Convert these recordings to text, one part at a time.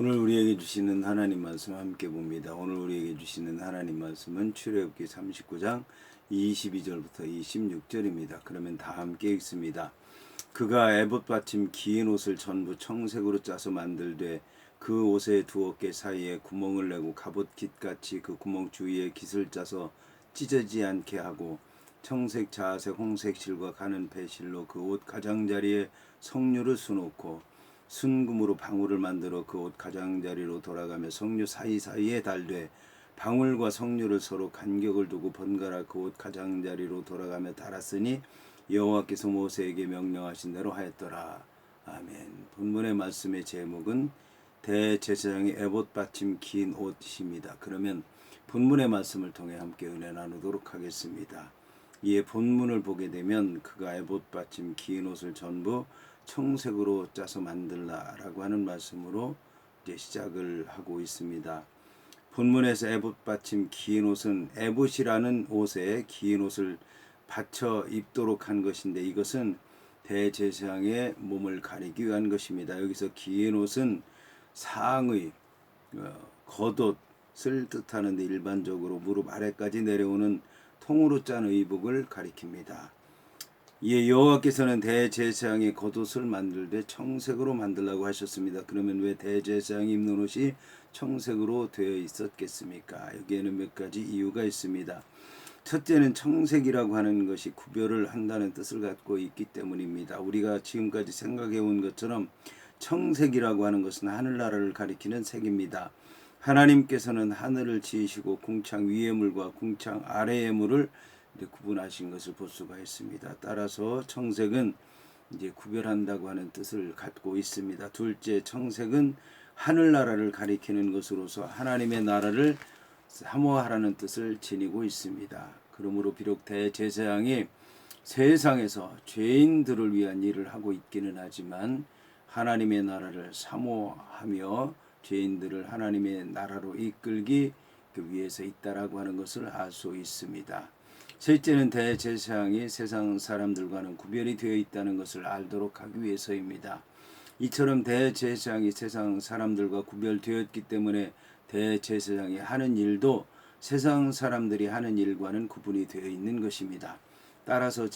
오늘 우리에게 주시는 하나님 말씀 함께 봅니다. 오늘 우리에게 주시는 하나님 말씀은 출애굽기 39장 22절부터 26절입니다. 그러면 다 함께 읽습니다. 그가 에봇 받침 긴 옷을 전부 청색으로 짜서 만들되 그 옷의 두 어깨 사이에 구멍을 내고 갑옷 깃같이 그 구멍 주위에 깃을 짜서 찢어지지 않게 하고 청색, 자색, 홍색 실과 가는 배실로 그 옷 가장자리에 석류를 수놓고 순금으로 방울을 만들어 그 옷 가장자리로 돌아가며 석류 사이사이에 달되 방울과 석류를 서로 간격을 두고 번갈아 그 옷 가장자리로 돌아가며 달았으니 여호와께서 모세에게 명령하신 대로 하였더라. 아멘. 본문의 말씀의 제목은 대제사장의 에봇 받침 긴 옷입니다. 그러면 본문의 말씀을 통해 함께 은혜 나누도록 하겠습니다. 이에 본문을 보게 되면 그가 에봇 받침 긴 옷을 전부 청색으로 짜서 만들라라고 하는 말씀으로 이제 시작을 하고 있습니다. 본문에서 에봇 받침 긴 옷은 에봇이라는 옷에 긴 옷을 받쳐 입도록 한 것인데 이것은 대제사장의 몸을 가리기 위한 것입니다. 여기서 긴 옷은 상의, 겉옷을 뜻하는데 일반적으로 무릎 아래까지 내려오는 통으로 짠 의복을 가리킵니다. 이에 여호와께서는 대제사장의 겉옷을 만들되 청색으로 만들라고 하셨습니다. 그러면 왜 대제사장이 입는 옷이 청색으로 되어 있었겠습니까? 여기에는 몇 가지 이유가 있습니다. 첫째는 청색이라고 하는 것이 구별을 한다는 뜻을 갖고 있기 때문입니다. 우리가 지금까지 생각해 온 것처럼 청색이라고 하는 것은 하늘나라를 가리키는 색입니다. 하나님께서는 하늘을 지으시고 궁창 위의 물과 궁창 아래의 물을 구분하신 것을 볼 수가 있습니다. 따라서 청색은 이제 구별한다고 하는 뜻을 갖고 있습니다. 둘째, 청색은 하늘나라를 가리키는 것으로서 하나님의 나라를 사모하라는 뜻을 지니고 있습니다. 그러므로 비록 대제사장이 세상에서 죄인들을 위한 일을 하고 있기는 하지만 하나님의 나라를 사모하며 죄인들을 하나님의 나라로 이끌기 위해서 있다라고 하는 것을 알 수 있습니다. 셋째는 대제사장이 세상 사람들과는 구별이 되어 있다는 것을 알도록 하기 위해서입니다. 이처럼 대제사장이 세상 사람들과 구별되었기 때문에 대제사장이 하는 일도 세상 사람들이 하는 일과는 구분이 되어 있는 것입니다. 따라서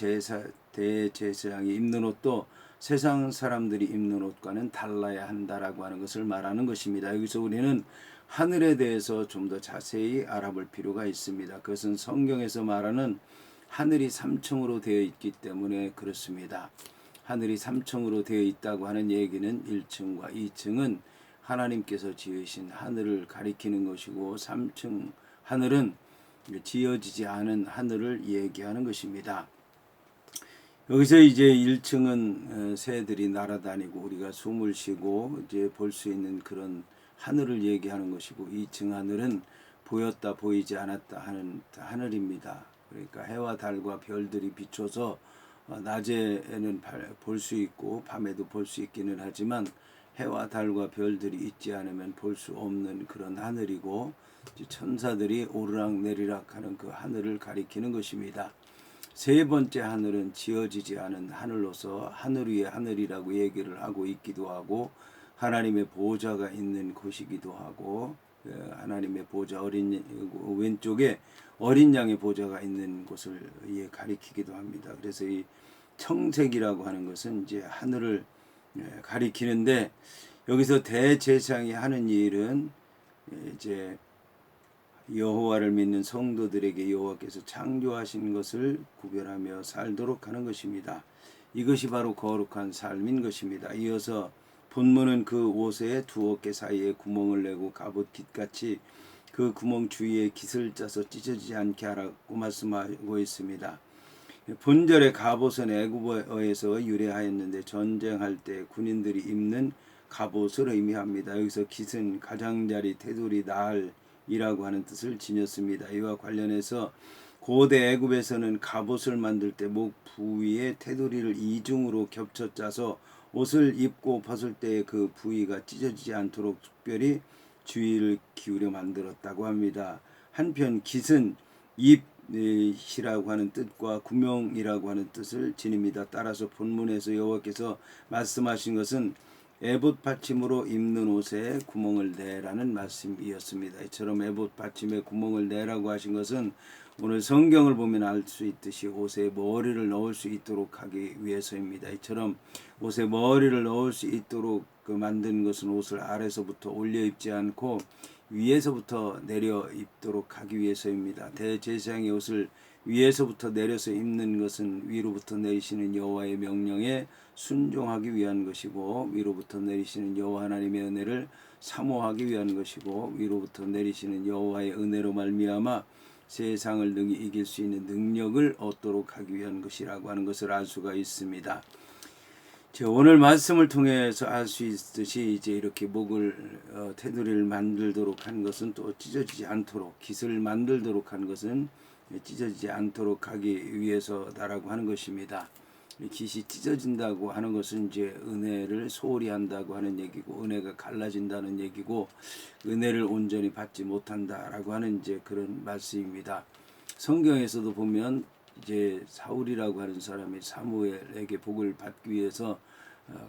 대제사장이 입는 옷도 세상 사람들이 입는 옷과는 달라야 한다라고 하는 것을 말하는 것입니다. 여기서 우리는 하늘에 대해서 좀 더 자세히 알아볼 필요가 있습니다. 그것은 성경에서 말하는 하늘이 3층으로 되어 있기 때문에 그렇습니다. 하늘이 3층으로 되어 있다고 하는 얘기는 1층과 2층은 하나님께서 지으신 하늘을 가리키는 것이고 3층 하늘은 지어지지 않은 하늘을 얘기하는 것입니다. 여기서 이제 1층은 새들이 날아다니고 우리가 숨을 쉬고 이제 볼 수 있는 그런 하늘을 얘기하는 것이고 2층 하늘은 보였다 보이지 않았다 하는 하늘입니다. 그러니까 해와 달과 별들이 비춰서 낮에는 볼 수 있고 밤에도 볼 수 있기는 하지만 해와 달과 별들이 있지 않으면 볼 수 없는 그런 하늘이고 천사들이 오르락 내리락 하는 그 하늘을 가리키는 것입니다. 세 번째 하늘은 지어지지 않은 하늘로서 하늘 위의 하늘이라고 얘기를 하고 있기도 하고 하나님의 보좌가 있는 곳이기도 하고 하나님의 보좌 왼쪽에 어린 양의 보좌가 있는 곳을 가리키기도 합니다. 그래서 이 청색이라고 하는 것은 이제 하늘을 가리키는데 여기서 대제사장이 하는 일은 이제 여호와를 믿는 성도들에게 여호와께서 창조하신 것을 구별하며 살도록 하는 것입니다. 이것이 바로 거룩한 삶인 것입니다. 이어서 본문은 그 옷의 두 어깨 사이에 구멍을 내고 갑옷 깃같이 그 구멍 주위에 깃을 짜서 찢어지지 않게 하라고 말씀하고 있습니다. 본절의 갑옷은 애굽어에서 유래하였는데 전쟁할 때 군인들이 입는 갑옷을 의미합니다. 여기서 깃은 가장자리, 테두리, 나알이라고 하는 뜻을 지녔습니다. 이와 관련해서 고대 애굽에서는 갑옷을 만들 때 목 부위에 테두리를 이중으로 겹쳐 짜서 옷을 입고 벗을 때 그 부위가 찢어지지 않도록 특별히 주의를 기울여 만들었다고 합니다. 한편 깃은 입이라고 하는 뜻과 구멍이라고 하는 뜻을 지닙니다. 따라서 본문에서 여호와께서 말씀하신 것은 에봇 받침으로 입는 옷에 구멍을 내라는 말씀이었습니다. 이처럼 에봇 받침에 구멍을 내라고 하신 것은 오늘 성경을 보면 알 수 있듯이 옷에 머리를 넣을 수 있도록 하기 위해서입니다. 이처럼 옷에 머리를 넣을 수 있도록 만든 것은 옷을 아래서부터 올려 입지 않고 위에서부터 내려 입도록 하기 위해서입니다. 대제사장의 옷을 위에서부터 내려서 입는 것은 위로부터 내리시는 여호와의 명령에 순종하기 위한 것이고, 위로부터 내리시는 여호와 하나님의 은혜를 사모하기 위한 것이고, 위로부터 내리시는 여호와의 은혜로 말미암아 세상을 능히 이길 수 있는 능력을 얻도록 하기 위한 것이라고 하는 것을 알 수가 있습니다. 오늘 말씀을 통해서 알 수 있듯이 이제 이렇게 목을 테두리를 만들도록 한 것은 또 찢어지지 않도록, 깃을 만들도록 한 것은 찢어지지 않도록 하기 위해서다라고 하는 것입니다. 깃이 찢어진다고 하는 것은 이제 은혜를 소홀히 한다고 하는 얘기고, 은혜가 갈라진다는 얘기고, 은혜를 온전히 받지 못한다라고 하는 이제 그런 말씀입니다. 성경에서도 보면 이제 사울이라고 하는 사람이 사무엘에게 복을 받기 위해서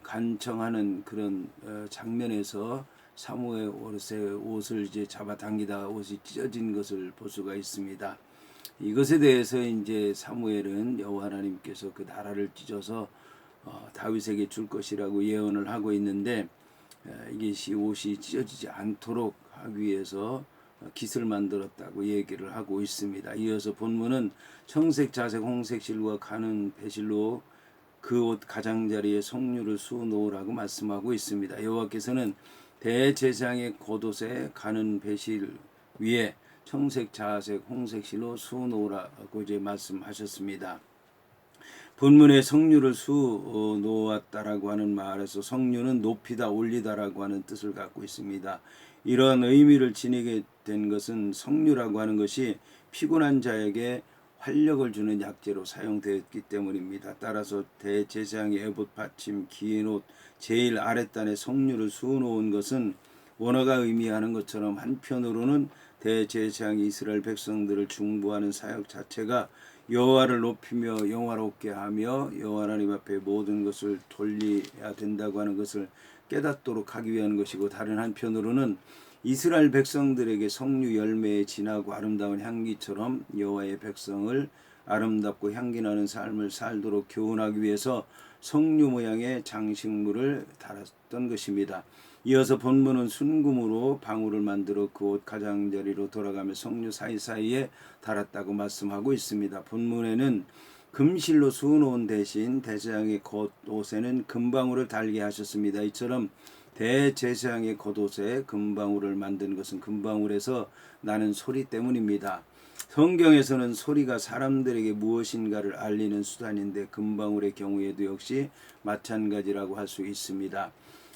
간청하는 그런 장면에서 사무엘 옷을 이제 잡아당기다가 옷이 찢어진 것을 볼 수가 있습니다. 이것에 대해서 이제 사무엘은 여호와 하나님께서 그 나라를 찢어서 다윗에게 줄 것이라고 예언을 하고 있는데, 이것이 옷이 찢어지지 않도록 하기 위해서 깃을 만들었다고 얘기를 하고 있습니다. 이어서 본문은 청색, 자색, 홍색 실과 가는 배실로 그 옷 가장자리에 성류를 수어 놓으라고 말씀하고 있습니다. 여호와께서는 대제사장의 겉옷에 가는 배실 위에 청색, 자색, 홍색 실로 수어 놓으라고 이제 말씀하셨습니다. 본문에 성류를 수어 놓았다라고 하는 말에서 성류는 높이다, 올리다라고 하는 뜻을 갖고 있습니다. 이런 의미를 지니게 된 것은 성류라고 하는 것이 피곤한 자에게 활력을 주는 약재로 사용되었기 때문입니다. 따라서 대제사장의 에봇 받침 긴 옷 제일 아랫단에 성류를 수어 놓은 것은 원어가 의미하는 것처럼 한편으로는 대제사장이 이스라엘 백성들을 중보하는 사역 자체가 여호와를 높이며 영화롭게 하며 여호와 하나님 앞에 모든 것을 돌려야 된다고 하는 것을 깨닫도록 하기 위한 것이고, 다른 한편으로는 이스라엘 백성들에게 성류 열매의 진하고 아름다운 향기처럼 여호와의 백성을 아름답고 향기나는 삶을 살도록 교훈하기 위해서 성류 모양의 장식물을 달았던 것입니다. 이어서 본문은 순금으로 방울을 만들어 그 옷 가장자리로 돌아가며 성류 사이사이에 달았다고 말씀하고 있습니다. 본문에는 금실로 수놓은 대신 대제사장의 겉옷에는 금방울을 달게 하셨습니다. 이처럼 대제사장의 겉옷에 금방울을 만든 것은 금방울에서 나는 소리 때문입니다. 성경에서는 소리가 사람들에게 무엇인가를 알리는 수단인데, 금방울의 경우에도 역시 마찬가지라고 할 수 있습니다.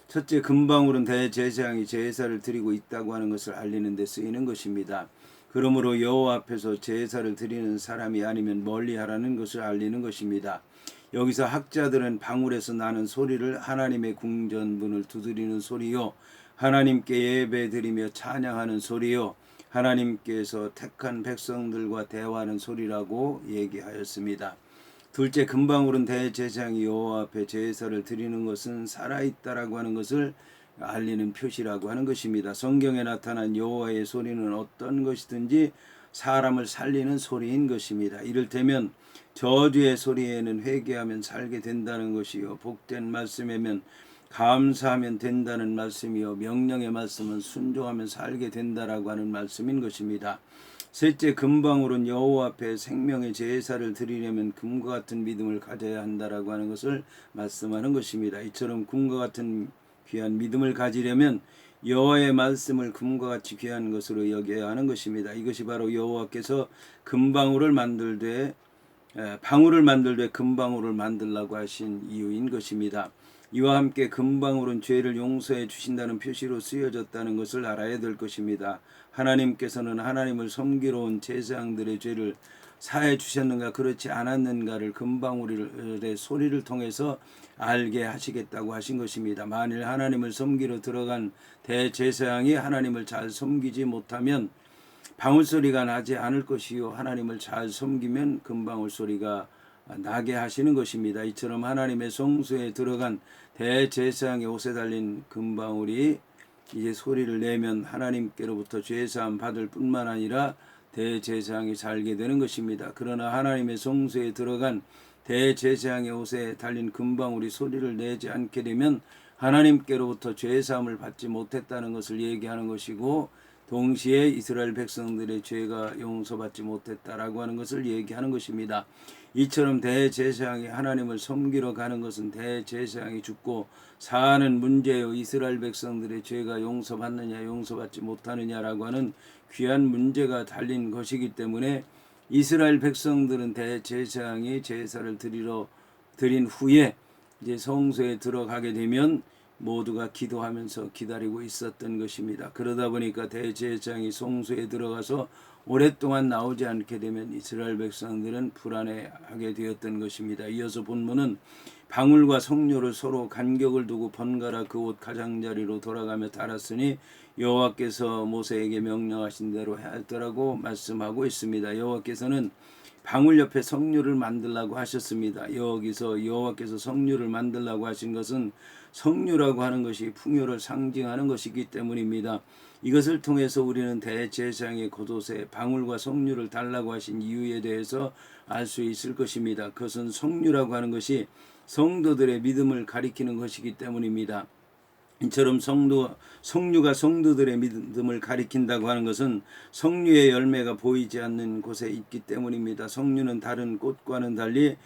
첫째, 금방울은 대제사장이 제사를 드리고 있다고 하는 것을 알리는 데 쓰이는 것입니다. 그러므로 여호와 앞에서 제사를 드리는 사람이 아니면 멀리하라는 것을 알리는 것입니다. 여기서 학자들은 방울에서 나는 소리를 하나님의 궁전문을 두드리는 소리요, 하나님께 예배드리며 찬양하는 소리요, 하나님께서 택한 백성들과 대화하는 소리라고 얘기하였습니다. 둘째, 금방울은 대제사장이 여호와 앞에 제사를 드리는 것은 살아있다라고 하는 것을 알리는 표시라고 하는 것입니다. 성경에 나타난 여호와의 소리는 어떤 것이든지 사람을 살리는 소리인 것입니다. 이를테면 저주의 소리에는 회개하면 살게 된다는 것이요, 복된 말씀이면 감사하면 된다는 말씀이요, 명령의 말씀은 순종하면 살게 된다라고 하는 말씀인 것입니다. 셋째, 금방울은 여호와 앞에 생명의 제사를 드리려면 금과 같은 믿음을 가져야 한다라고 하는 것을 말씀하는 것입니다. 이처럼 금과 같은 귀한 믿음을 가지려면 여호와의 말씀을 금과 같이 귀한 것으로 여겨야 하는 것입니다. 이것이 바로 여호와께서 금방울을 만들되 방울을 만들되 금방울을 만들라고 하신 이유인 것입니다. 이와 함께 금방울은 죄를 용서해 주신다는 표시로 쓰여졌다는 것을 알아야 될 것입니다. 하나님께서는 하나님을 섬기러 온 제사장들의 죄를 사해 주셨는가 그렇지 않았는가를 금방울의 소리를 통해서 알게 하시겠다고 하신 것입니다. 만일 하나님을 섬기러 들어간 대제사장이 하나님을 잘 섬기지 못하면 방울 소리가 나지 않을 것이요, 하나님을 잘 섬기면 금방울 소리가 나게 하시는 것입니다. 이처럼 하나님의 성소에 들어간 대제사장의 옷에 달린 금방울이 이제 소리를 내면 하나님께로부터 죄사함 받을 뿐만 아니라 대제사장이 살게 되는 것입니다. 그러나 하나님의 성소에 들어간 대제사장의 옷에 달린 금방울이 소리를 내지 않게 되면 하나님께로부터 죄사함을 받지 못했다는 것을 얘기하는 것이고, 동시에 이스라엘 백성들의 죄가 용서받지 못했다라고 하는 것을 얘기하는 것입니다. 이처럼 대제사장이 하나님을 섬기러 가는 것은 대제사장이 죽고 사는 문제요, 이스라엘 백성들의 죄가 용서받느냐 용서받지 못하느냐라고 하는 귀한 문제가 달린 것이기 때문에 이스라엘 백성들은 대제사장이 제사를 드린 후에 이제 성소에 들어가게 되면 모두가 기도하면서 기다리고 있었던 것입니다. 그러다 보니까 대제사장이 성소에 들어가서 오랫동안 나오지 않게 되면 이스라엘 백성들은 불안해하게 되었던 것입니다. 이어서 본문은 방울과 성료를 서로 간격을 두고 번갈아 그 옷 가장자리로 돌아가며 달았으니 여호와께서 모세에게 명령하신 대로 하였더라고 말씀하고 있습니다. 여호와께서는 방울 옆에 성류를 만들라고 하셨습니다. 여기서 여호와께서 성류를 만들라고 하신 것은 성류라고 하는 것이 풍요를 상징하는 것이기 때문입니다. 이것을 통해서 우리는 대제사장의 겉옷에 방울과 성류를 달라고 하신 이유에 대해서 알 수 있을 것입니다. 그것은 성류라고 하는 것이 성도들의 믿음을 가리키는 것이기 때문입니다. 이처럼 성류가 성도들의 믿음을 가리킨다고 하는 것은 성류의 열매가 보이지 않는 곳에 있기 때문입니다. 성류는 다른 꽃과는 달리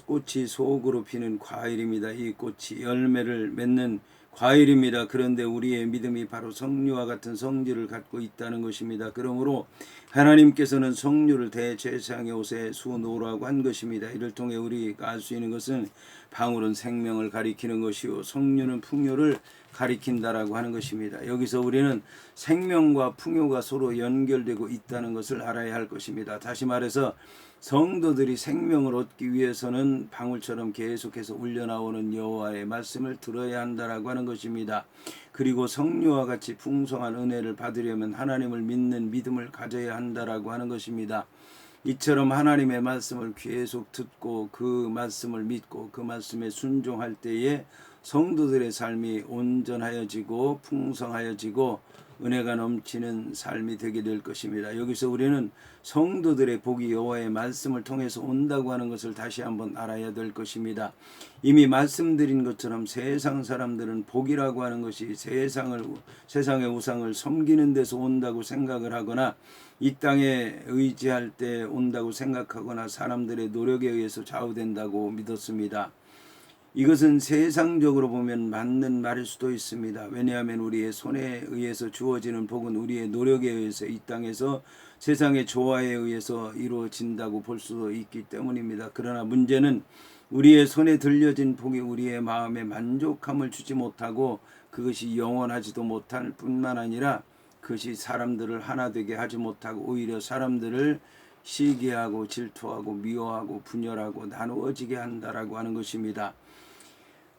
꽃이 속으로 피는 과일입니다. 이 꽃이 열매를 맺는 과일입니다. 그런데 우리의 믿음이 바로 성류와 같은 성질을 갖고 있다는 것입니다. 그러므로 하나님께서는 성류를 대제사장의 옷에 수놓으라고 한 것입니다. 이를 통해 우리가 알 수 있는 것은 방울은 생명을 가리키는 것이요 성류는 풍요를 가리킨다라고 하는 것입니다. 여기서 우리는 생명과 풍요가 서로 연결되고 있다는 것을 알아야 할 것입니다. 다시 말해서 성도들이 생명을 얻기 위해서는 방울처럼 계속해서 울려나오는 여호와의 말씀을 들어야 한다라고 하는 것입니다. 그리고 성류와 같이 풍성한 은혜를 받으려면 하나님을 믿는 믿음을 가져야 한다라고 하는 것입니다. 이처럼 하나님의 말씀을 계속 듣고 그 말씀을 믿고 그 말씀에 순종할 때에 성도들의 삶이 온전하여지고 풍성하여지고 은혜가 넘치는 삶이 되게 될 것입니다. 여기서 우리는 성도들의 복이 여호와의 말씀을 통해서 온다고 하는 것을 다시 한번 알아야 될 것입니다. 이미 말씀드린 것처럼 세상 사람들은 복이라고 하는 것이 세상의 우상을 섬기는 데서 온다고 생각을 하거나 이 땅에 의지할 때 온다고 생각하거나 사람들의 노력에 의해서 좌우된다고 믿었습니다. 이것은 세상적으로 보면 맞는 말일 수도 있습니다. 왜냐하면 우리의 손에 의해서 주어지는 복은 우리의 노력에 의해서 이 땅에서 세상의 조화에 의해서 이루어진다고 볼 수도 있기 때문입니다. 그러나 문제는 우리의 손에 들려진 복이 우리의 마음에 만족함을 주지 못하고 그것이 영원하지도 못할 뿐만 아니라 그것이 사람들을 하나 되게 하지 못하고 오히려 사람들을 시기하고 질투하고 미워하고 분열하고 나누어지게 한다라고 하는 것입니다.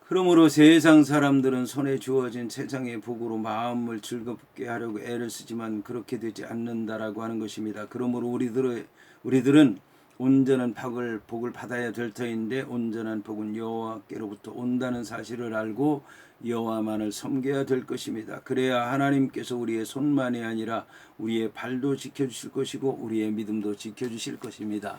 그러므로 세상 사람들은 손에 주어진 세상의 복으로 마음을 즐겁게 하려고 애를 쓰지만 그렇게 되지 않는다라고 하는 것입니다. 그러므로 우리들은 온전한 복을 받아야 될 터인데 온전한 복은 여호와께로부터 온다는 사실을 알고 여호와만을 섬겨야 될 것입니다. 그래야 하나님께서 우리의 손만이 아니라 우리의 발도 지켜주실 것이고 우리의 믿음도 지켜주실 것입니다.